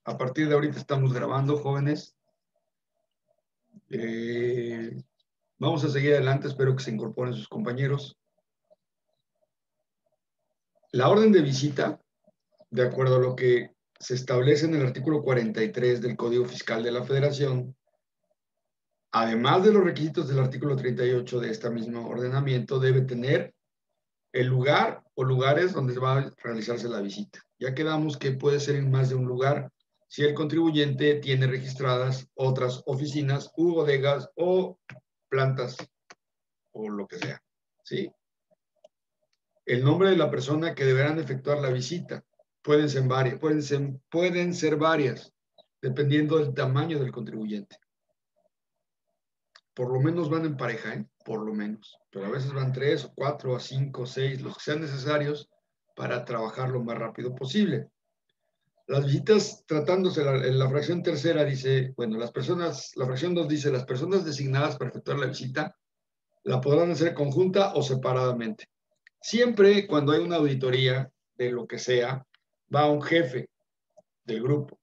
A partir de ahorita estamos grabando, jóvenes. Vamos a seguir adelante, espero que se incorporen sus compañeros. La orden de visita, de acuerdo a lo que se establece en el artículo 43 del Código Fiscal de la Federación, además de los requisitos del artículo 38 de este mismo ordenamiento, debe tener el lugar o lugares donde va a realizarse la visita. Ya quedamos que puede ser en más de un lugar si el contribuyente tiene registradas otras oficinas u bodegas o plantas o lo que sea, ¿sí? El nombre de la persona que deberán efectuar la visita. Pueden ser varias, dependiendo del tamaño del contribuyente. Por lo menos van en pareja, ¿eh? Por lo menos. Pero a veces van 3 o 4 o 5 o 6, los que sean necesarios para trabajar lo más rápido posible. Las visitas, tratándose en la fracción tercera, dice, bueno, la fracción 2 dice, las personas designadas para efectuar la visita la podrán hacer conjunta o separadamente. Siempre cuando hay una auditoría de lo que sea, va un jefe del grupo.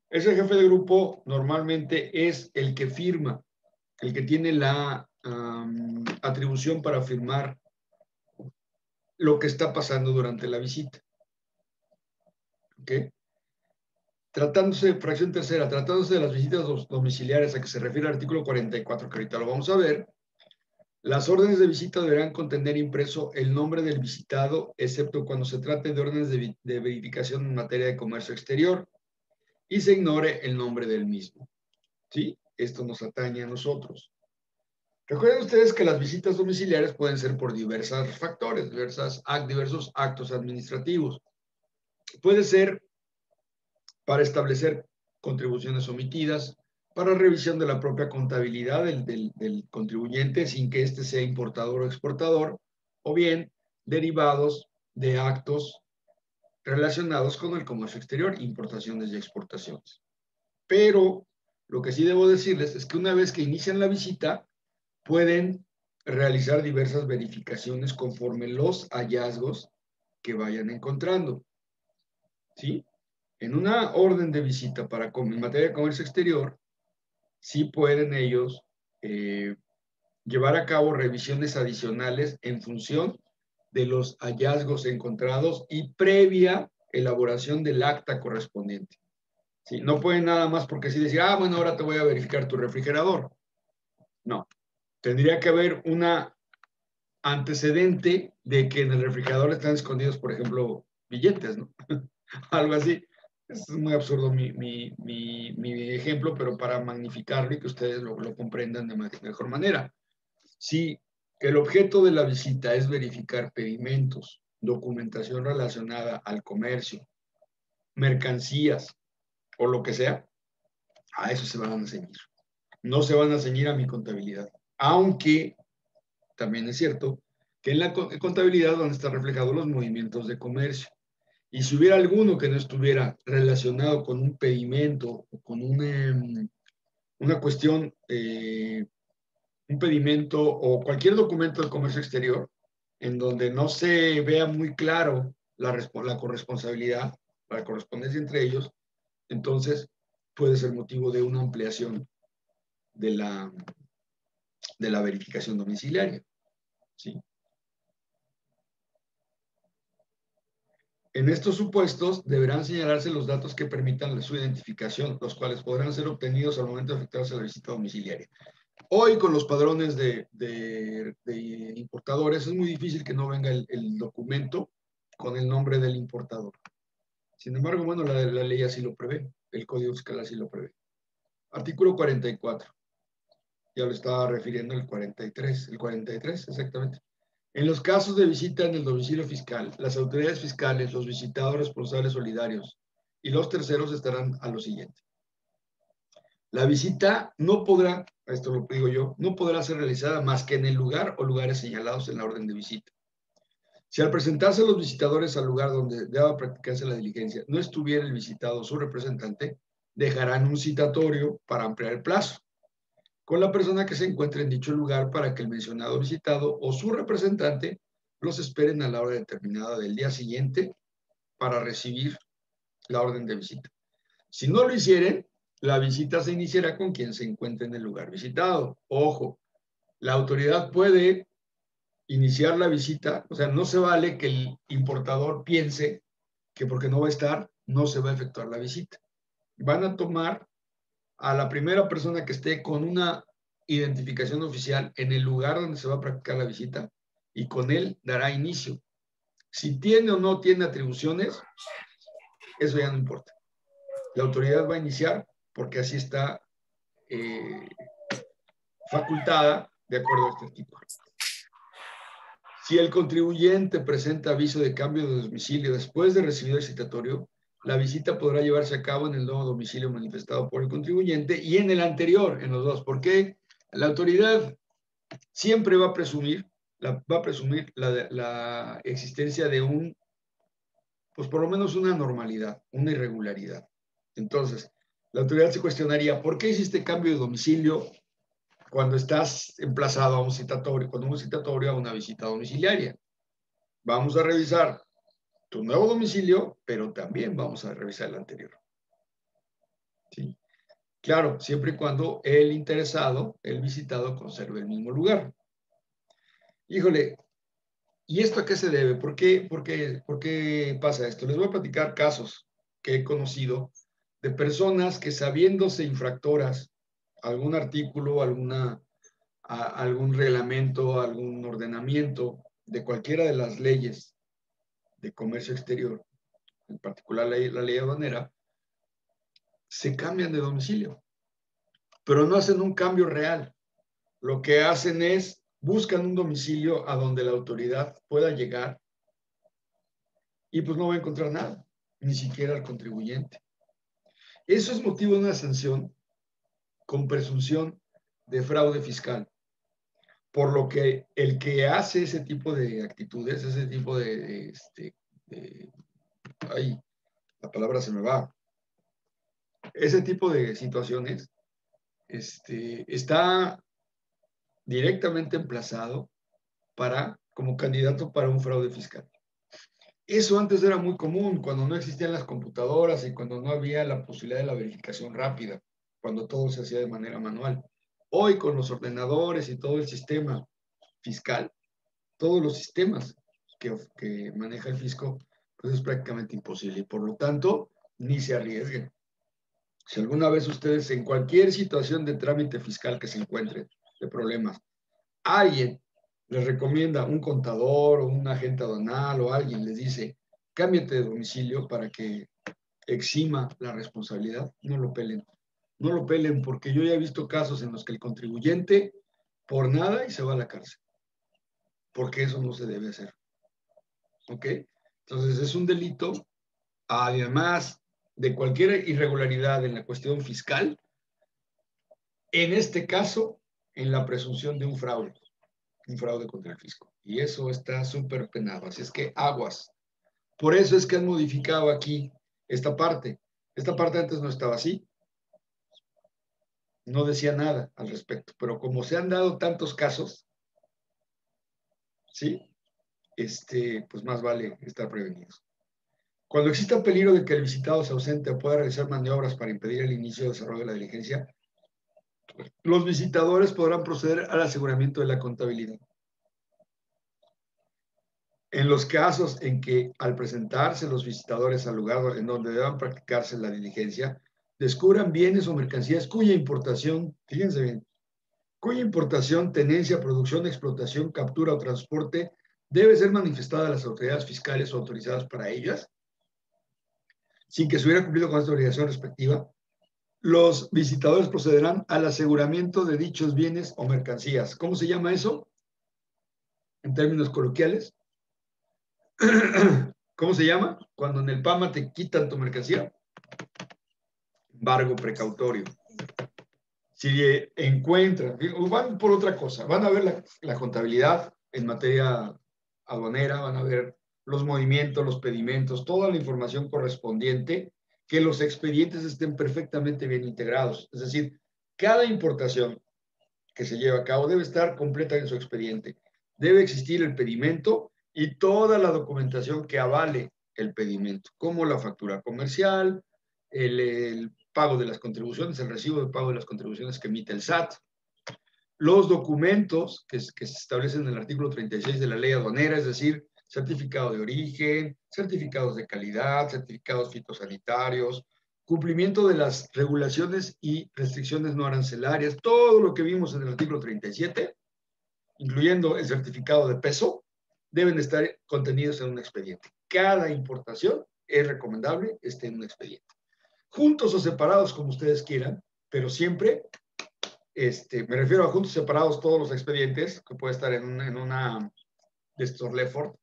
Ese jefe de grupo normalmente es el que firma, el que tiene la atribución para firmar lo que está pasando durante la visita. ¿Ok? Fracción tercera, tratándose de las visitas domiciliares a que se refiere el artículo 44, que ahorita lo vamos a ver, las órdenes de visita deberán contener impreso el nombre del visitado, excepto cuando se trate de órdenes de verificación en materia de comercio exterior y se ignore el nombre del mismo. ¿Sí? Esto nos atañe a nosotros. Recuerden ustedes que las visitas domiciliares pueden ser por diversos factores, diversos actos administrativos. Puede ser para establecer contribuciones omitidas, para revisión de la propia contabilidad del contribuyente sin que éste sea importador o exportador, o bien derivados de actos relacionados con el comercio exterior, importaciones y exportaciones. Pero lo que sí debo decirles es que una vez que inician la visita, pueden realizar diversas verificaciones conforme los hallazgos que vayan encontrando. ¿Sí? En una orden de visita en materia de comercio exterior, sí pueden ellos llevar a cabo revisiones adicionales en función de los hallazgos encontrados y previa elaboración del acta correspondiente. ¿Sí? No pueden nada más porque sí decir, bueno, ahora te voy a verificar tu refrigerador. No. Tendría que haber una antecedente de que en el refrigerador están escondidos, por ejemplo, billetes, ¿no? Algo así. Es muy absurdo mi ejemplo, pero para magnificarlo y que ustedes lo comprendan de mejor manera. Si el objeto de la visita es verificar pedimentos, documentación relacionada al comercio, mercancías o lo que sea, a eso se van a ceñir. No se van a ceñir a mi contabilidad. Aunque también es cierto que en la contabilidad van a estar reflejados los movimientos de comercio. Y si hubiera alguno que no estuviera relacionado con un pedimento o con una cuestión, un pedimento o cualquier documento de comercio exterior, en donde no se vea muy claro la corresponsabilidad, la correspondencia entre ellos, entonces puede ser motivo de una ampliación de la verificación domiciliaria. ¿Sí? En estos supuestos deberán señalarse los datos que permitan su identificación, los cuales podrán ser obtenidos al momento de efectuarse la visita domiciliaria. Hoy con los padrones de importadores es muy difícil que no venga el documento con el nombre del importador. Sin embargo, bueno, la ley así lo prevé, el Código Fiscal así lo prevé. Artículo 44. Ya lo estaba refiriendo el 43, exactamente. En los casos de visita en el domicilio fiscal, las autoridades fiscales, los visitados responsables solidarios y los terceros estarán a lo siguiente. La visita no podrá, esto lo digo yo, no podrá ser realizada más que en el lugar o lugares señalados en la orden de visita. Si al presentarse los visitadores al lugar donde deba practicarse la diligencia no estuviera el visitado o su representante, dejarán un citatorio para ampliar el plazo con la persona que se encuentre en dicho lugar para que el mencionado visitado o su representante los esperen a la hora determinada del día siguiente para recibir la orden de visita. Si no lo hicieren, la visita se iniciará con quien se encuentre en el lugar visitado. Ojo, la autoridad puede iniciar la visita, o sea, no se vale que el importador piense que porque no va a estar, no se va a efectuar la visita. Van a tomar a la primera persona que esté con una identificación oficial en el lugar donde se va a practicar la visita y con él dará inicio. Si tiene o no tiene atribuciones, eso ya no importa. La autoridad va a iniciar porque así está facultada de acuerdo a este artículo. Si el contribuyente presenta aviso de cambio de domicilio después de recibir el citatorio, la visita podrá llevarse a cabo en el nuevo domicilio manifestado por el contribuyente y en el anterior, en los dos, porque la autoridad siempre va a presumir la existencia de pues por lo menos una normalidad, una irregularidad. Entonces, la autoridad se cuestionaría, ¿por qué hiciste cambio de domicilio cuando estás emplazado a un citatorio, con un citatorio a una visita domiciliaria? Vamos a revisar tu nuevo domicilio, pero también vamos a revisar el anterior. ¿Sí? Claro, siempre y cuando el interesado, el visitado, conserve el mismo lugar. Híjole, ¿y esto a qué se debe? ¿Por qué pasa esto? Les voy a platicar casos que he conocido de personas que sabiéndose infractoras algún artículo, algún reglamento, algún ordenamiento de cualquiera de las leyes de comercio exterior, en particular la ley aduanera, se cambian de domicilio, pero no hacen un cambio real. Lo que hacen es buscan un domicilio a donde la autoridad pueda llegar y pues no va a encontrar nada, ni siquiera al contribuyente. Eso es motivo de una sanción con presunción de fraude fiscal, por lo que el que hace ese tipo de actitudes, ese tipo ay, la palabra se me va, ese tipo de situaciones, está directamente emplazado como candidato para un fraude fiscal. Eso antes era muy común, cuando no existían las computadoras y cuando no había la posibilidad de la verificación rápida, cuando todo se hacía de manera manual. Hoy con los ordenadores y todo el sistema fiscal, todos los sistemas que maneja el fisco, pues es prácticamente imposible. Y por lo tanto, ni se arriesguen. Si alguna vez ustedes en cualquier situación de trámite fiscal que se encuentren, de problemas, alguien les recomienda un contador o un agente aduanal o alguien les dice, cámbiate de domicilio para que exima la responsabilidad, no lo pelen. No lo pelen porque yo ya he visto casos en los que el contribuyente por nada y se va a la cárcel. Porque eso no se debe hacer. ¿Ok? Entonces es un delito, además de cualquier irregularidad en la cuestión fiscal, en este caso, en la presunción de un fraude contra el fisco. Y eso está súper penado. Así es que aguas. Por eso es que han modificado aquí esta parte. Esta parte antes no estaba así. No decía nada al respecto. Pero como se han dado tantos casos, ¿sí? Pues más vale estar prevenidos. Cuando exista peligro de que el visitado se ausente o pueda realizar maniobras para impedir el inicio o desarrollo de la diligencia, los visitadores podrán proceder al aseguramiento de la contabilidad. En los casos en que al presentarse los visitadores al lugar en donde deban practicarse la diligencia, descubran bienes o mercancías cuya importación, fíjense bien, cuya importación, tenencia, producción, explotación, captura o transporte debe ser manifestada a las autoridades fiscales o autorizadas para ellas, sin que se hubiera cumplido con esta obligación respectiva, los visitadores procederán al aseguramiento de dichos bienes o mercancías. ¿Cómo se llama eso? En términos coloquiales. ¿Cómo se llama? Cuando en el PAMA te quitan tu mercancía. Embargo precautorio. Si encuentran, van por otra cosa, van a ver la contabilidad en materia aduanera, van a ver los movimientos, los pedimentos, toda la información correspondiente, que los expedientes estén perfectamente bien integrados. Es decir, cada importación que se lleva a cabo debe estar completa en su expediente. Debe existir el pedimento y toda la documentación que avale el pedimento, como la factura comercial, el pago de las contribuciones, el recibo de pago de las contribuciones que emite el SAT, los documentos que se establecen en el artículo 36 de la ley aduanera, es decir, certificado de origen, certificados de calidad, certificados fitosanitarios, cumplimiento de las regulaciones y restricciones no arancelarias, todo lo que vimos en el artículo 37, incluyendo el certificado de peso, deben estar contenidos en un expediente. Cada importación es recomendable esté en un expediente. Juntos o separados, como ustedes quieran, pero siempre, me refiero a juntos separados todos los expedientes, que puede estar en una de estos Lefort,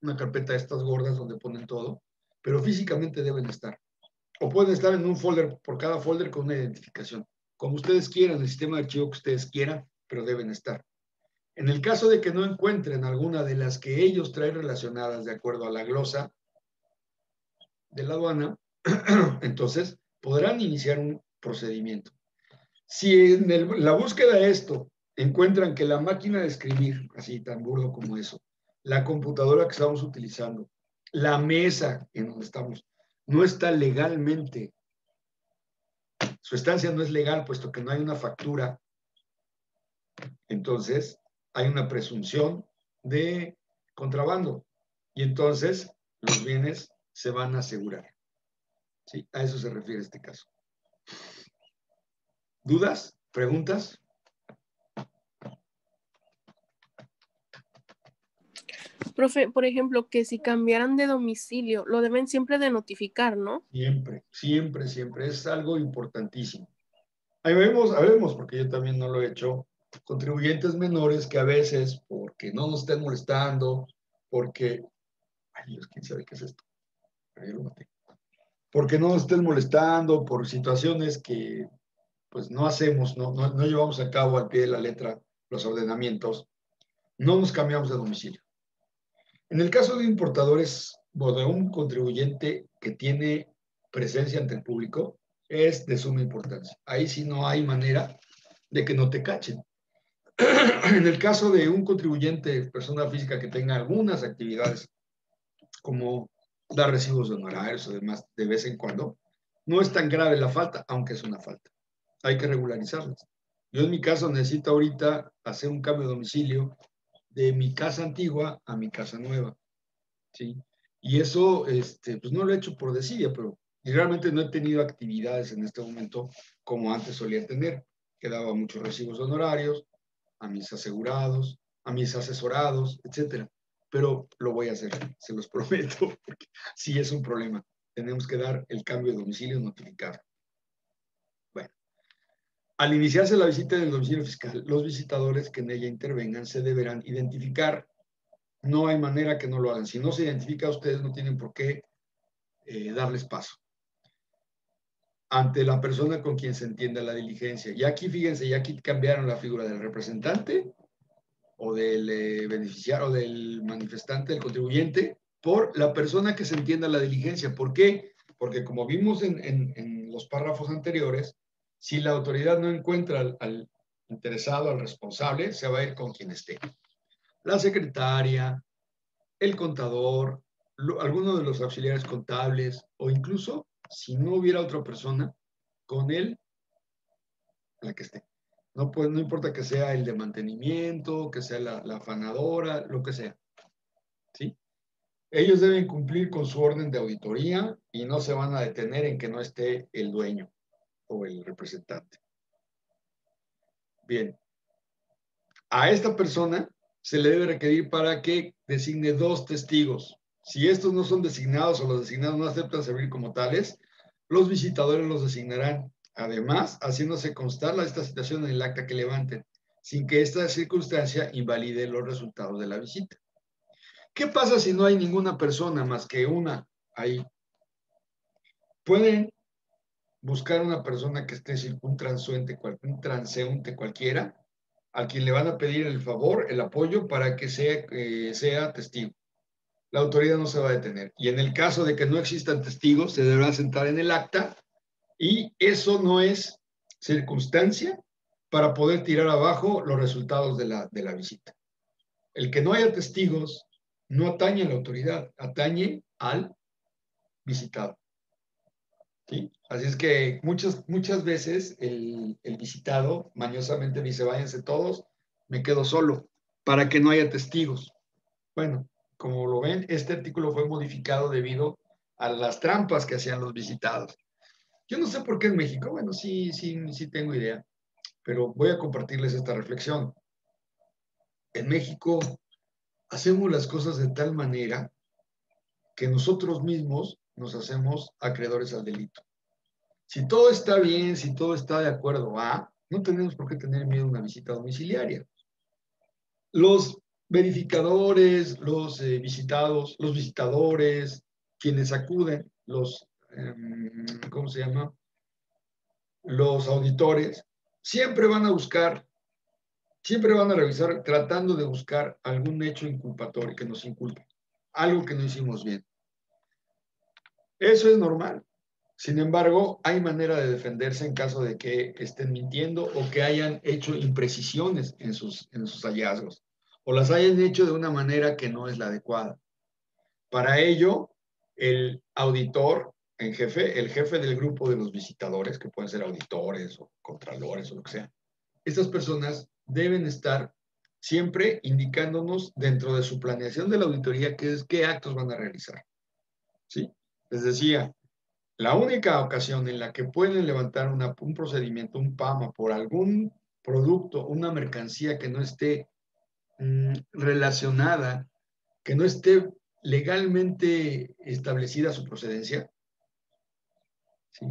una carpeta de estas gordas donde ponen todo, pero físicamente deben estar. O pueden estar en un folder, por cada folder con una identificación. Como ustedes quieran, el sistema de archivo que ustedes quieran, pero deben estar. En el caso de que no encuentren alguna de las que ellos traen relacionadas de acuerdo a la glosa de la aduana, entonces podrán iniciar un procedimiento. Si en la búsqueda de esto encuentran que la máquina de escribir, así tan burdo como eso, la computadora que estamos utilizando, la mesa en donde estamos, no está legalmente, su estancia no es legal, puesto que no hay una factura, entonces hay una presunción de contrabando y entonces los bienes se van a asegurar. ¿Sí? A eso se refiere este caso. ¿Dudas? ¿Preguntas? Profe, por ejemplo, que si cambiaran de domicilio, lo deben siempre de notificar, ¿no? Siempre, siempre, siempre. Es algo importantísimo. Ahí vemos, porque yo también no lo he hecho, contribuyentes menores que a veces, porque no nos estén molestando, porque, ay Dios, quién sabe qué es esto, pero yo lo maté. Porque no nos estén molestando, por situaciones que pues no hacemos, no llevamos a cabo al pie de la letra los ordenamientos, no nos cambiamos de domicilio. En el caso de importadores o de un contribuyente que tiene presencia ante el público, es de suma importancia. Ahí sí no hay manera de que no te cachen. En el caso de un contribuyente, persona física que tenga algunas actividades, como dar recibos de honorarios o demás de vez en cuando, no es tan grave la falta, aunque es una falta. Hay que regularizarlas. Yo en mi caso necesito ahorita hacer un cambio de domicilio de mi casa antigua a mi casa nueva, ¿sí? Y eso, pues no lo he hecho por desidia, pero realmente no he tenido actividades en este momento como antes solía tener, que daba muchos recibos honorarios a mis asegurados, a mis asesorados, etcétera. Pero lo voy a hacer, se los prometo, porque sí es un problema. Tenemos que dar el cambio de domicilio notificado. Bueno, al iniciarse la visita del domicilio fiscal, los visitadores que en ella intervengan se deberán identificar. No hay manera que no lo hagan. Si no se identifica, ustedes no tienen por qué darles paso ante la persona con quien se entienda la diligencia. Y aquí, fíjense, ya aquí cambiaron la figura del representante o del beneficiario o del manifestante, del contribuyente, por la persona que se entienda la diligencia. ¿Por qué? Porque como vimos en los párrafos anteriores, si la autoridad no encuentra al interesado, al responsable, se va a ir con quien esté. La secretaria, el contador, alguno de los auxiliares contables o incluso, si no hubiera otra persona, con él, la que esté. No, pues, no importa que sea el de mantenimiento, que sea la afanadora, lo que sea. ¿Sí? Ellos deben cumplir con su orden de auditoría y no se van a detener en que no esté el dueño o el representante. Bien. A esta persona se le debe requerir para que designe 2 testigos. Si estos no son designados o los designados no aceptan servir como tales, los visitadores los designarán. Además, haciéndose constar esta situación en el acta que levanten, sin que esta circunstancia invalide los resultados de la visita. ¿Qué pasa si no hay ninguna persona más que una ahí? Pueden buscar una persona que esté un transeúnte cualquiera, a quien le van a pedir el favor, el apoyo para que sea testigo. La autoridad no se va a detener. Y en el caso de que no existan testigos, se deberá sentar en el acta y eso no es circunstancia para poder tirar abajo los resultados de la visita. El que no haya testigos no atañe a la autoridad, atañe al visitado. ¿sí? Así es que muchas veces el visitado mañosamente dice, váyanse todos, me quedo solo, para que no haya testigos. Bueno, como lo ven, este artículo fue modificado debido a las trampas que hacían los visitados. Yo no sé por qué en México, bueno, sí tengo idea, pero voy a compartirles esta reflexión. En México hacemos las cosas de tal manera que nosotros mismos nos hacemos acreedores al delito. Si todo está bien, si todo está de acuerdo no tenemos por qué tener miedo a una visita domiciliaria. Los verificadores, los visitados, los visitadores, quienes acuden, ¿cómo se llama? Los auditores, siempre van a buscar, siempre van a revisar tratando de buscar algún hecho inculpatorio que nos inculpe, algo que no hicimos bien. Eso es normal. Sin embargo, hay manera de defenderse en caso de que estén mintiendo o que hayan hecho imprecisiones en sus hallazgos o las hayan hecho de una manera que no es la adecuada. Para ello, el auditor en jefe, el jefe del grupo de los visitadores, que pueden ser auditores o contralores o lo que sea, estas personas deben estar siempre indicándonos dentro de su planeación de la auditoría qué actos van a realizar. ¿Sí? Les decía, la única ocasión en la que pueden levantar un procedimiento, un PAMA, por algún producto, una mercancía que no esté relacionada, que no esté legalmente establecida su procedencia, ¿sí?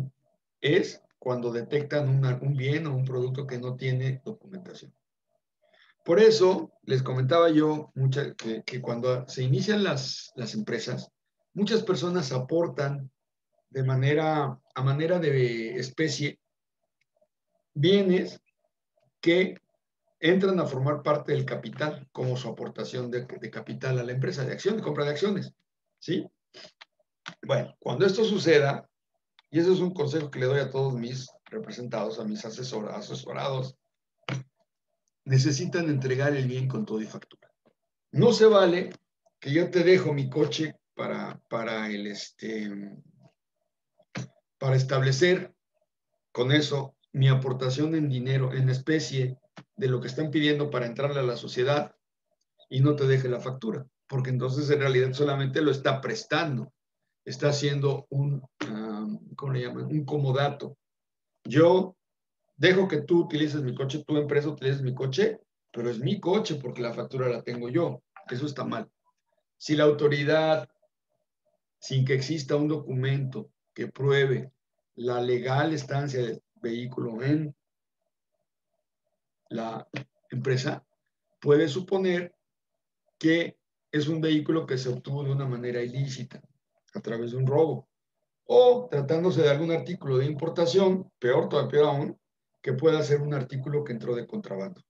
Es cuando detectan un bien o un producto que no tiene documentación. Por eso les comentaba yo que cuando se inician las empresas, muchas personas aportan a manera de especie bienes que entran a formar parte del capital, como su aportación de capital a la empresa, de acción, de compra de acciones. ¿Sí? Bueno, cuando esto suceda, y eso es un consejo que le doy a todos mis representados, a mis asesorados, necesitan entregar el bien con todo y factura. No se vale que yo te dejo mi coche para establecer con eso mi aportación en dinero, en especie, de lo que están pidiendo para entrarle a la sociedad y no te deje la factura, porque entonces en realidad solamente lo está prestando, está haciendo ¿cómo le llaman? Un comodato. Yo dejo que tú utilices mi coche, tu empresa utilices mi coche, pero es mi coche porque la factura la tengo yo. Eso está mal. Si la autoridad, sin que exista un documento que pruebe la legal estancia del vehículo en la empresa, puede suponer que es un vehículo que se obtuvo de una manera ilícita, a través de un robo, o tratándose de algún artículo de importación, peor aún, que pueda ser un artículo que entró de contrabando.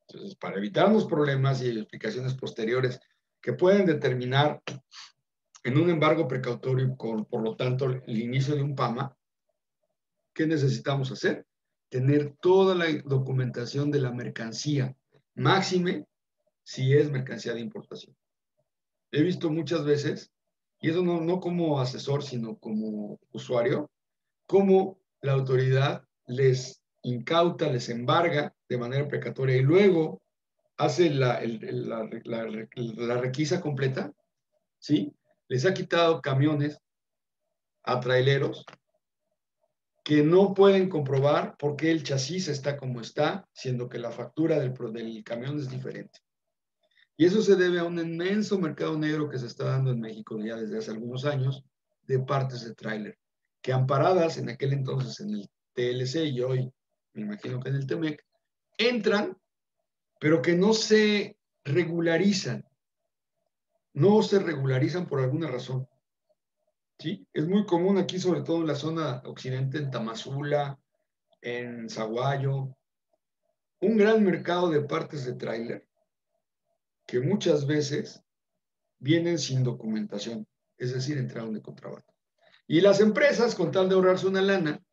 Entonces, para evitarnos problemas y explicaciones posteriores que pueden determinar en un embargo precautorio y por lo tanto, el inicio de un PAMA, ¿qué necesitamos hacer? Tener toda la documentación de la mercancía, máxime si es mercancía de importación. He visto muchas veces, y eso no como asesor, sino como usuario, cómo la autoridad les incauta, les embarga de manera precatoria y luego hace la requisa completa, ¿sí? Les ha quitado camiones a traileros que no pueden comprobar por qué el chasis está como está, siendo que la factura del camión es diferente. Y eso se debe a un inmenso mercado negro que se está dando en México ya desde hace algunos años de partes de tráiler, que amparadas en aquel entonces en el TLC y hoy me imagino que en el TEMEC, entran, pero que no se regularizan por alguna razón. ¿Sí? Es muy común aquí, sobre todo en la zona occidente, en Tamazula, en Zaguayo, un gran mercado de partes de tráiler que muchas veces vienen sin documentación, es decir, entraron de contrabando. Y las empresas, con tal de ahorrarse una lana,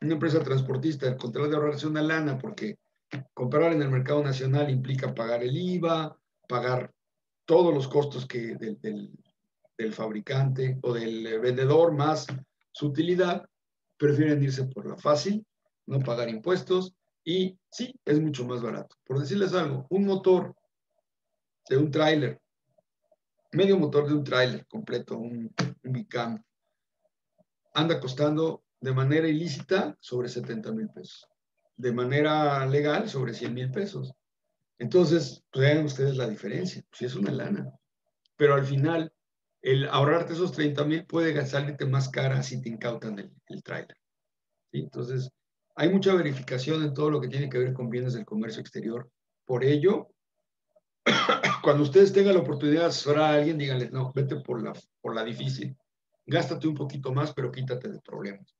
una empresa transportista, con tal de ahorrarse una lana, porque comprar en el mercado nacional implica pagar el IVA, pagar todos los costos del fabricante o del vendedor, más su utilidad, prefieren irse por la fácil, no pagar impuestos y sí, es mucho más barato. Por decirles algo, un motor de un tráiler, medio motor de un tráiler completo, un Bicam, anda costando de manera ilícita sobre 70,000 pesos. De manera legal sobre 100,000 pesos. Entonces, pues vean ustedes la diferencia. Pues es una lana. Pero al final, el ahorrarte esos 30,000 puede salirte más cara si te incautan el tráiler. ¿Sí? Entonces, hay mucha verificación en todo lo que tiene que ver con bienes del comercio exterior. Por ello, cuando ustedes tengan la oportunidad de asesorar a alguien, díganle, no, vete por la difícil. Gástate un poquito más, pero quítate de problemas.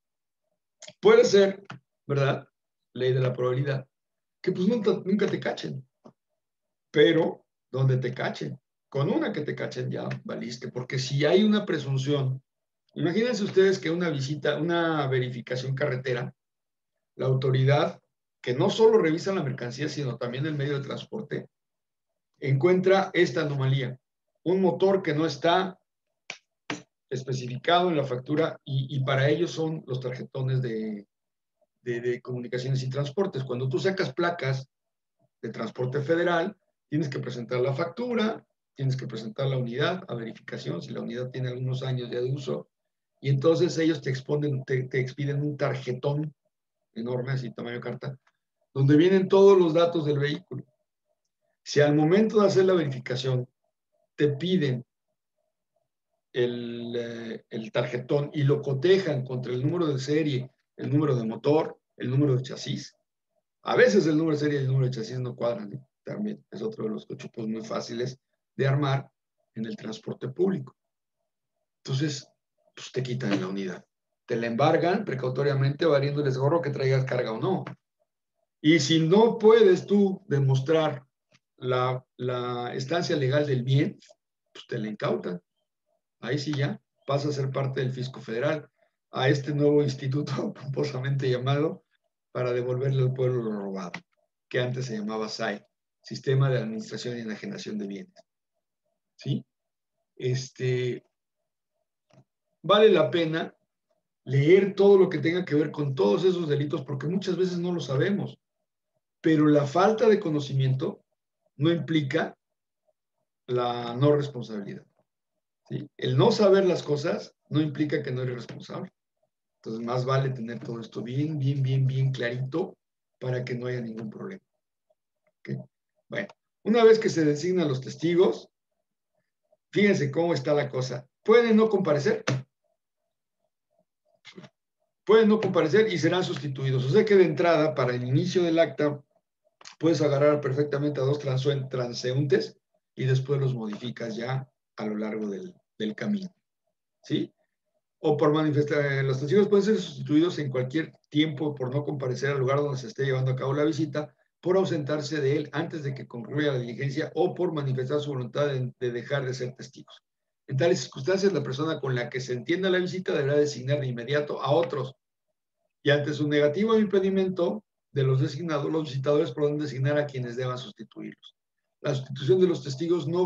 Puede ser, ¿verdad? Ley de la probabilidad, que pues nunca te cachen. Pero donde te cachen, con una que te cachen ya valiste, porque si hay una presunción, imagínense ustedes que una visita, una verificación carretera, la autoridad que no solo revisa la mercancía, sino también el medio de transporte, encuentra esta anomalía, un motor que no está especificado en la factura y para ellos son los tarjetones de comunicaciones y transportes. Cuando tú sacas placas de transporte federal, tienes que presentar la factura, tienes que presentar la unidad a verificación, si la unidad tiene algunos años ya de uso, y entonces ellos te expiden un tarjetón enorme, así tamaño carta, donde vienen todos los datos del vehículo. Si al momento de hacer la verificación te piden el tarjetón y lo cotejan contra el número de serie, el número de motor, el número de chasis, a veces el número de serie y el número de chasis no cuadran, ¿eh? También es otro de los cochupos muy fáciles de armar en el transporte público. Entonces, pues te quitan la unidad. Te la embargan precautoriamente, variándoles gorro que traigas carga o no. Y si no puedes tú demostrar la estancia legal del bien, pues te la incautan. Ahí sí ya pasa a ser parte del fisco federal, a este nuevo instituto pomposamente llamado para devolverle al pueblo lo robado, que antes se llamaba SAE, Sistema de Administración y Enajenación de Bienes. ¿Sí? Vale la pena leer todo lo que tenga que ver con todos esos delitos, porque muchas veces no lo sabemos, pero la falta de conocimiento no implica la no responsabilidad. ¿Sí? El no saber las cosas no implica que no eres responsable. Entonces, más vale tener todo esto bien clarito para que no haya ningún problema. ¿Okay? Bueno, una vez que se designan los testigos, fíjense cómo está la cosa. Pueden no comparecer. Pueden no comparecer y serán sustituidos. O sea que de entrada, para el inicio del acta, puedes agarrar perfectamente a dos transeúntes y después los modificas ya a lo largo del camino. ¿Sí? O por manifestar, los testigos pueden ser sustituidos en cualquier tiempo por no comparecer al lugar donde se esté llevando a cabo la visita, por ausentarse de él antes de que concluya la diligencia o por manifestar su voluntad de dejar de ser testigos. En tales circunstancias, la persona con la que se entienda la visita deberá designar de inmediato a otros. Y ante su negativo o impedimento de los designados, los visitadores podrán designar a quienes deban sustituirlos. La sustitución de los testigos no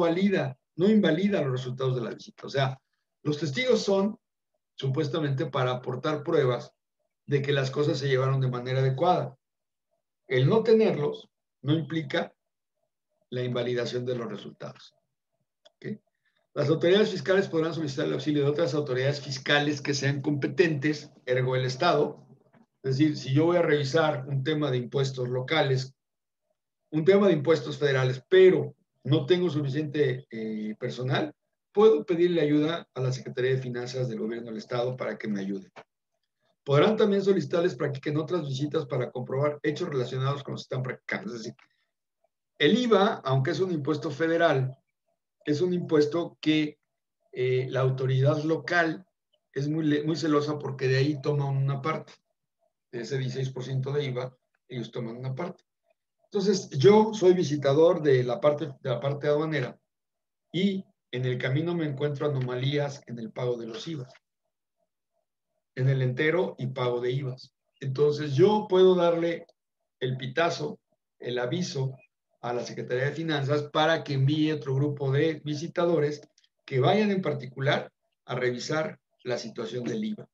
invalida los resultados de la visita. O sea, los testigos son supuestamente para aportar pruebas de que las cosas se llevaron de manera adecuada. El no tenerlos no implica la invalidación de los resultados. ¿Okay? Las autoridades fiscales podrán solicitar el auxilio de otras autoridades fiscales que sean competentes, ergo el Estado. Es decir, si yo voy a revisar un tema de impuestos locales, un tema de impuestos federales, pero no tengo suficiente personal, puedo pedirle ayuda a la Secretaría de Finanzas del Gobierno del Estado para que me ayude. Podrán también solicitarles practiquen otras visitas para comprobar hechos relacionados con los que están practicando. Es decir, el IVA, aunque es un impuesto federal, es un impuesto que la autoridad local es muy celosa porque de ahí toman una parte. De ese 16% de IVA, ellos toman una parte. Entonces, yo soy visitador de la parte aduanera y en el camino me encuentro anomalías en el pago de los IVA, en el entero y pago de IVAs. Entonces, yo puedo darle el pitazo, el aviso a la Secretaría de Finanzas para que envíe otro grupo de visitadores que vayan en particular a revisar la situación del IVA.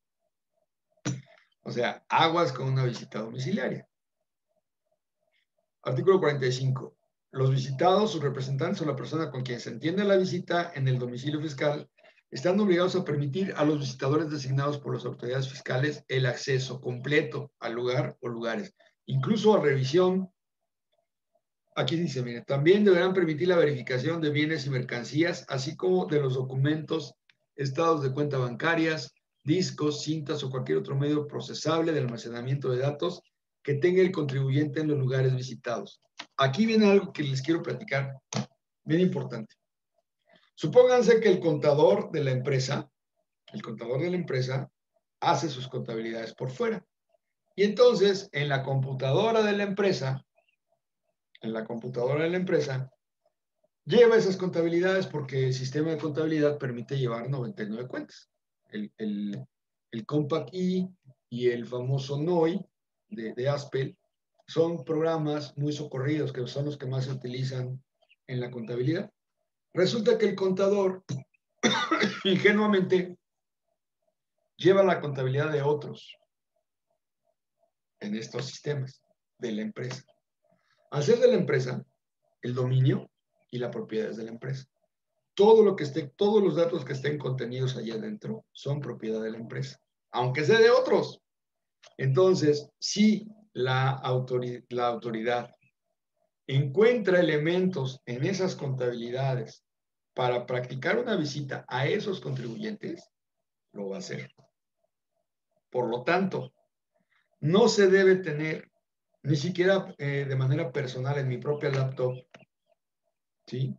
O sea, aguas con una visita domiciliaria. Artículo 45. Los visitados, sus representantes o la persona con quien se entiende la visita en el domicilio fiscal están obligados a permitir a los visitadores designados por las autoridades fiscales el acceso completo al lugar o lugares, incluso a revisión. Aquí dice, mire, también deberán permitir la verificación de bienes y mercancías, así como de los documentos, estados de cuenta bancarias, discos, cintas o cualquier otro medio procesable de almacenamiento de datos que tenga el contribuyente en los lugares visitados. Aquí viene algo que les quiero platicar, bien importante. Supónganse que el contador de la empresa hace sus contabilidades por fuera. Y entonces, en la computadora de la empresa, lleva esas contabilidades porque el sistema de contabilidad permite llevar 99 cuentas. El Compact E y el famoso NOI de Aspel son programas muy socorridos, que son los que más se utilizan en la contabilidad. Resulta que el contador, ingenuamente, lleva la contabilidad de otros en estos sistemas de la empresa. Al ser de la empresa, el dominio y la propiedad es de la empresa. Todos los datos que estén contenidos allá adentro son propiedad de la empresa, aunque sea de otros. Entonces, si la autoridad encuentra elementos en esas contabilidades para practicar una visita a esos contribuyentes, lo va a hacer. Por lo tanto, no se debe tener, ni siquiera de manera personal en mi propia laptop, ¿sí?,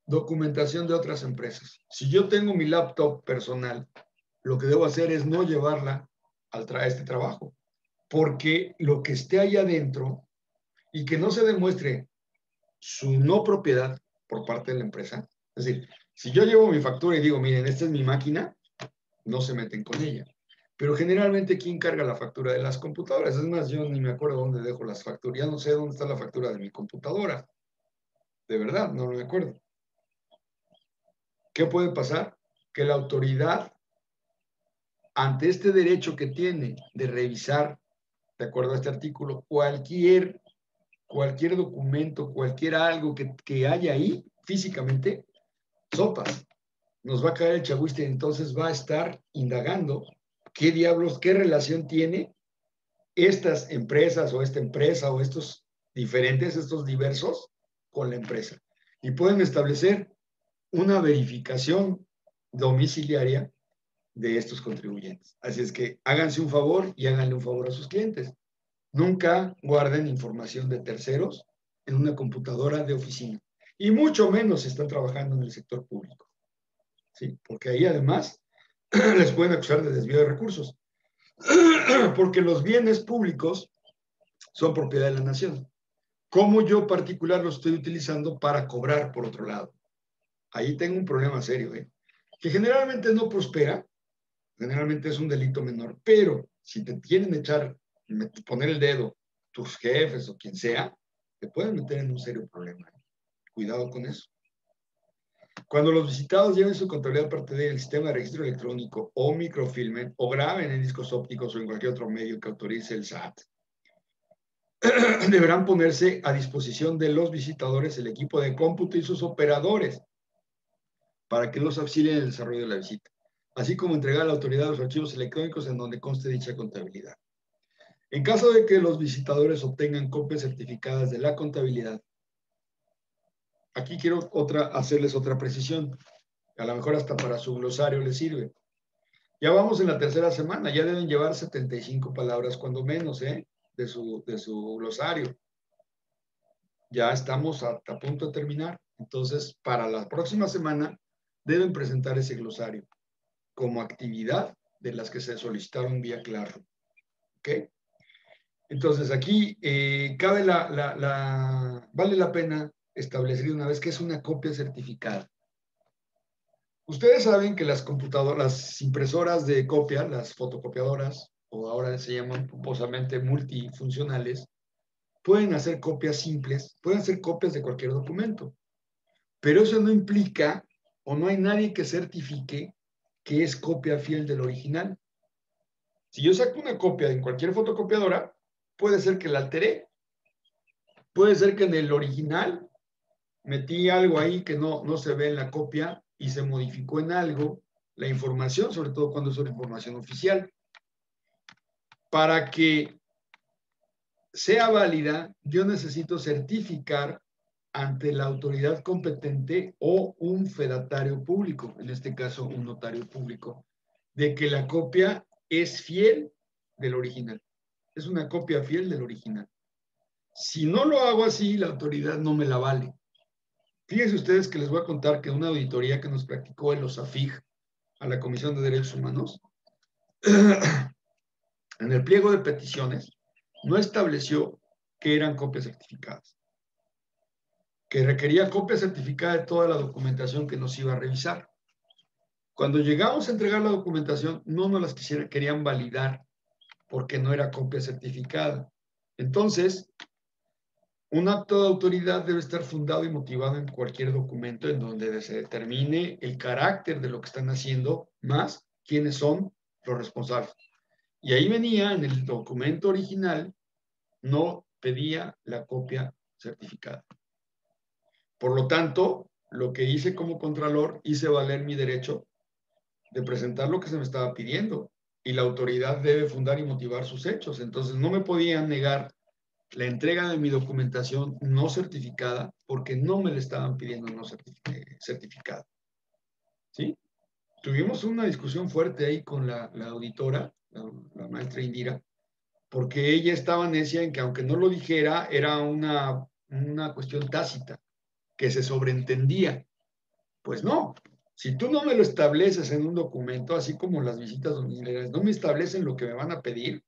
documentación de otras empresas. Si yo tengo mi laptop personal, lo que debo hacer es no llevarla a este trabajo, porque lo que esté ahí adentro y que no se demuestre su no propiedad por parte de la empresa, es decir, si yo llevo mi factura y digo, miren, esta es mi máquina, no se meten con ella. Pero generalmente, ¿quién carga la factura de las computadoras? Es más, yo ni me acuerdo dónde dejo las facturas. Ya no sé dónde está la factura de mi computadora. De verdad, no lo acuerdo. ¿Qué puede pasar? Que la autoridad, ante este derecho que tiene de revisar, de acuerdo a este artículo, cualquier documento, cualquier algo que haya ahí físicamente, sopas, nos va a caer el chagüiste y entonces va a estar indagando qué diablos, qué relación tiene estas empresas o esta empresa o estos diversos con la empresa. Y pueden establecer una verificación domiciliaria de estos contribuyentes. Así es que háganse un favor y háganle un favor a sus clientes. Nunca guarden información de terceros en una computadora de oficina. Y mucho menos si están trabajando en el sector público. ¿Sí? Porque ahí además les pueden acusar de desvío de recursos. Porque los bienes públicos son propiedad de la nación. ¿Cómo yo particular los estoy utilizando para cobrar por otro lado? Ahí tengo un problema serio, que generalmente no prospera, generalmente es un delito menor, pero si te quieren poner el dedo tus jefes o quien sea, te pueden meter en un serio problema. Cuidado con eso. Cuando los visitados lleven su contabilidad parte del sistema de registro electrónico o microfilmen o graben en discos ópticos o en cualquier otro medio que autorice el SAT, deberán ponerse a disposición de los visitadores el equipo de cómputo y sus operadores para que los auxilien en el desarrollo de la visita, así como entregar a la autoridad los archivos electrónicos en donde conste dicha contabilidad. En caso de que los visitadores obtengan copias certificadas de la contabilidad, aquí quiero hacerles otra precisión, a lo mejor hasta para su glosario les sirve. Ya vamos en la tercera semana, ya deben llevar 75 palabras cuando menos, de su glosario. Ya estamos a punto de terminar. Entonces, para la próxima semana, deben presentar ese glosario como actividad de las que se solicitaron vía Claro. ¿Ok? Entonces, aquí vale la pena establecer de una vez que es una copia certificada. Ustedes saben que las impresoras de copia, las fotocopiadoras, o ahora se llaman pomposamente multifuncionales, pueden hacer copias simples, pueden hacer copias de cualquier documento. Pero eso no implica, o no hay nadie que certifique que es copia fiel del original. Si yo saco una copia en cualquier fotocopiadora, puede ser que la alteré. Puede ser que en el original metí algo ahí que no se ve en la copia y se modificó en algo la información, sobre todo cuando es una información oficial. Para que sea válida, yo necesito certificar ante la autoridad competente o un fedatario público, en este caso un notario público, de que la copia es fiel del original. Es una copia fiel del original. Si no lo hago así, la autoridad no me la vale. Fíjense ustedes que les voy a contar que una auditoría que nos practicó el OSAFIG a la Comisión de Derechos Humanos, en el pliego de peticiones, no estableció que eran copias certificadas, que requería copia certificada de toda la documentación que nos iba a revisar. Cuando llegamos a entregar la documentación, no nos las querían validar porque no era copia certificada. Entonces, un acto de autoridad debe estar fundado y motivado en cualquier documento en donde se determine el carácter de lo que están haciendo, más quiénes son los responsables. Y ahí venía en el documento original, no pedía la copia certificada. Por lo tanto, lo que hice como contralor, hice valer mi derecho de presentar lo que se me estaba pidiendo. Y la autoridad debe fundar y motivar sus hechos. Entonces, no me podían negar la entrega de mi documentación no certificada porque no me la estaban pidiendo no certificada. ¿Sí? Tuvimos una discusión fuerte ahí con la auditora, la maestra Indira, porque ella estaba necia en que aunque no lo dijera, era una cuestión tácita, que se sobreentendía. Pues no, si tú no me lo estableces en un documento, así como las visitas domiciliarias, no me establecen lo que me van a pedir,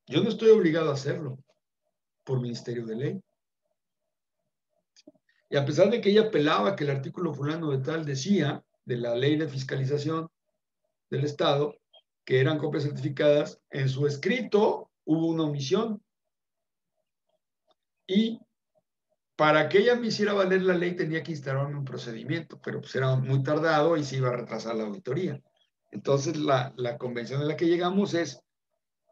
yo no estoy obligado a hacerlo por ministerio de ley. Y a pesar de que ella apelaba que el artículo fulano de tal decía de la ley de fiscalización del Estado que eran copias certificadas, en su escrito hubo una omisión. Y para que ella me hiciera valer la ley tenía que instalarme un procedimiento, pero pues era muy tardado y se iba a retrasar la auditoría. Entonces la convención a la que llegamos es,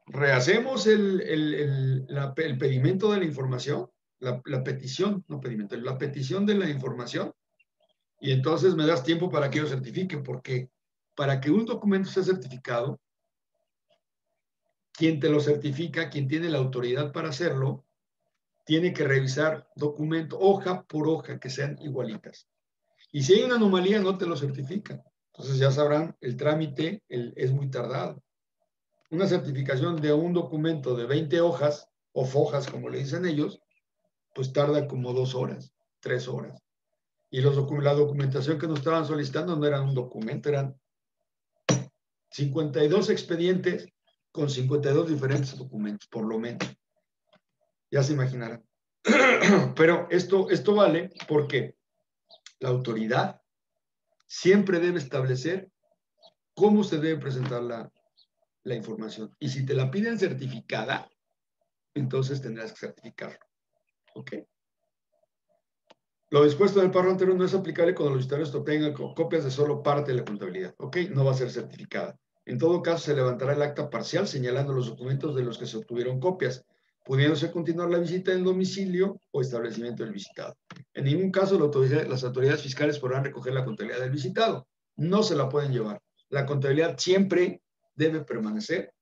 rehacemos el pedimento de la información, la petición, no pedimento, la petición de la información, y entonces me das tiempo para que yo certifique, porque para que un documento sea certificado, quien te lo certifica, quien tiene la autoridad para hacerlo, tiene que revisar documento, hoja por hoja, que sean igualitas. Y si hay una anomalía, no te lo certifican. Entonces ya sabrán, el trámite es muy tardado. Una certificación de un documento de 20 hojas, o fojas, como le dicen ellos, pues tarda como 2 horas, 3 horas. Y la documentación que nos estaban solicitando no era un documento, eran 52 expedientes con 52 diferentes documentos, por lo menos. Ya se imaginarán. Pero esto vale porque la autoridad siempre debe establecer cómo se debe presentar la información. Y si te la piden certificada, entonces tendrás que certificarlo. ¿Ok? Lo dispuesto en el párrafo anterior no es aplicable cuando los usuarios obtengan copias de solo parte de la contabilidad. ¿Ok? No va a ser certificada. En todo caso, se levantará el acta parcial señalando los documentos de los que se obtuvieron copias, pudiéndose continuar la visita en domicilio o establecimiento del visitado. En ningún caso, las autoridades fiscales podrán recoger la contabilidad del visitado. No se la pueden llevar. La contabilidad siempre debe permanecer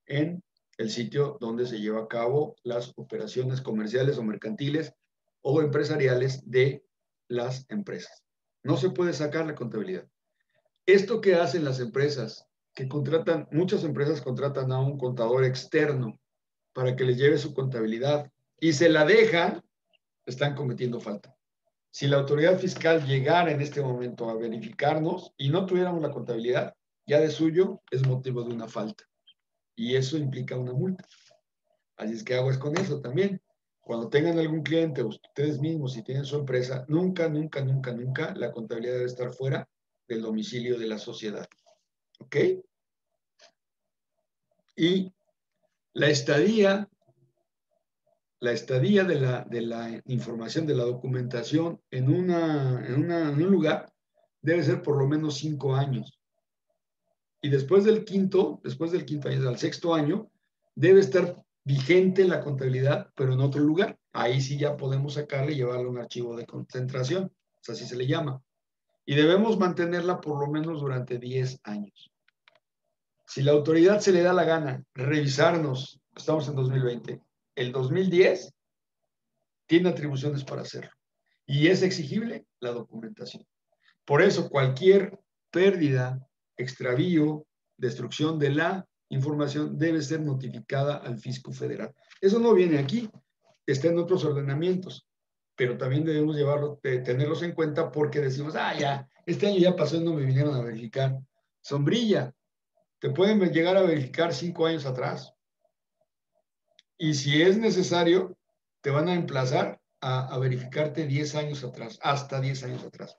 en el sitio donde se lleva a cabo las operaciones comerciales o mercantiles o empresariales de las empresas. No se puede sacar la contabilidad. Esto que hacen las empresas, que contratan, muchas empresas contratan a un contador externo para que les lleve su contabilidad y se la dejan, están cometiendo falta. Si la autoridad fiscal llegara en este momento a verificarnos y no tuviéramos la contabilidad, ya de suyo es motivo de una falta. Y eso implica una multa. Así es que aguas con eso también. Cuando tengan algún cliente, ustedes mismos, si tienen su empresa, nunca, nunca, nunca, nunca la contabilidad debe estar fuera del domicilio de la sociedad. ¿Ok? Y la estadía de la información, de la documentación en un lugar debe ser por lo menos 5 años. Y después del quinto año, al sexto año, debe estar vigente la contabilidad, pero en otro lugar. Ahí sí ya podemos sacarle y llevarle un archivo de concentración. O sea, así se le llama. Y debemos mantenerla por lo menos durante 10 años. Si la autoridad se le da la gana revisarnos, estamos en 2020, el 2010 tiene atribuciones para hacerlo. Y es exigible la documentación. Por eso cualquier pérdida, extravío, destrucción de la información debe ser notificada al fisco federal. Eso no viene aquí, está en otros ordenamientos, pero también debemos tenerlos en cuenta porque decimos, ya, este año ya pasó y no me vinieron a verificar. Sombrilla, te pueden llegar a verificar 5 años atrás. Y si es necesario, te van a emplazar a verificarte 10 años atrás, hasta 10 años atrás.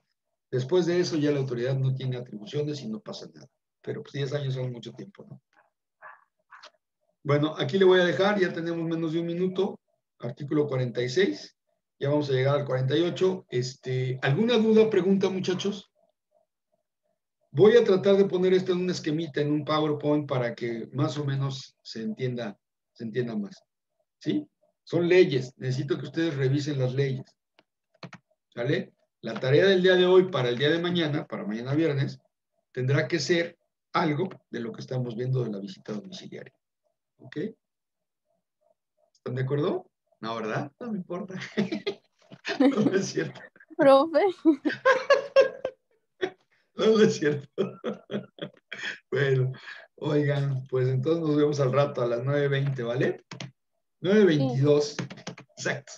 Después de eso ya la autoridad no tiene atribuciones y no pasa nada. Pero pues 10 años son mucho tiempo, ¿no? Bueno, aquí le voy a dejar, ya tenemos menos de un minuto, artículo 46, ya vamos a llegar al 48. ¿Alguna duda, pregunta, muchachos? Voy a tratar de poner esto en un esquemita, en un PowerPoint, para que más o menos se entienda más. ¿Sí? Son leyes, necesito que ustedes revisen las leyes. ¿Sale? La tarea del día de hoy para el día de mañana, para mañana viernes, tendrá que ser algo de lo que estamos viendo de la visita domiciliaria. ¿Ok? ¿Están de acuerdo? No, ¿verdad? No me importa. No es cierto. Profe. No es cierto. Bueno, oigan, pues entonces nos vemos al rato a las 9:20, ¿vale? 9:22. Exacto.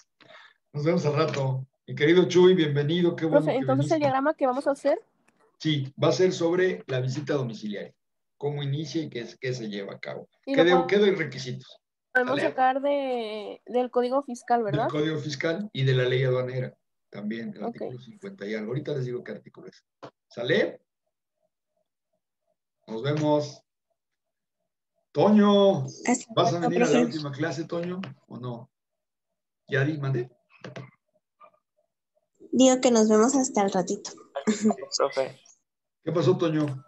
Nos vemos al rato. Mi querido Chuy, bienvenido. Qué bueno Profe, que entonces el viniste. diagrama que vamos a hacer. Sí, va a ser sobre la visita domiciliaria. Cómo inicia y qué se lleva a cabo. Y ¿Qué lo de requisitos? podemos ¿Sale? sacar del código fiscal, Del ¿verdad? Código Fiscal y de la Ley Aduanera. También, el Ok. artículo 50 y algo. Ahorita les digo qué artículo es. ¿Sale? Nos vemos. Toño, ¿vas a venir a la última clase, Toño? ¿O no? ¿Ya mandé? Digo que nos vemos hasta el ratito. Profe. ¿Qué pasó, Toño?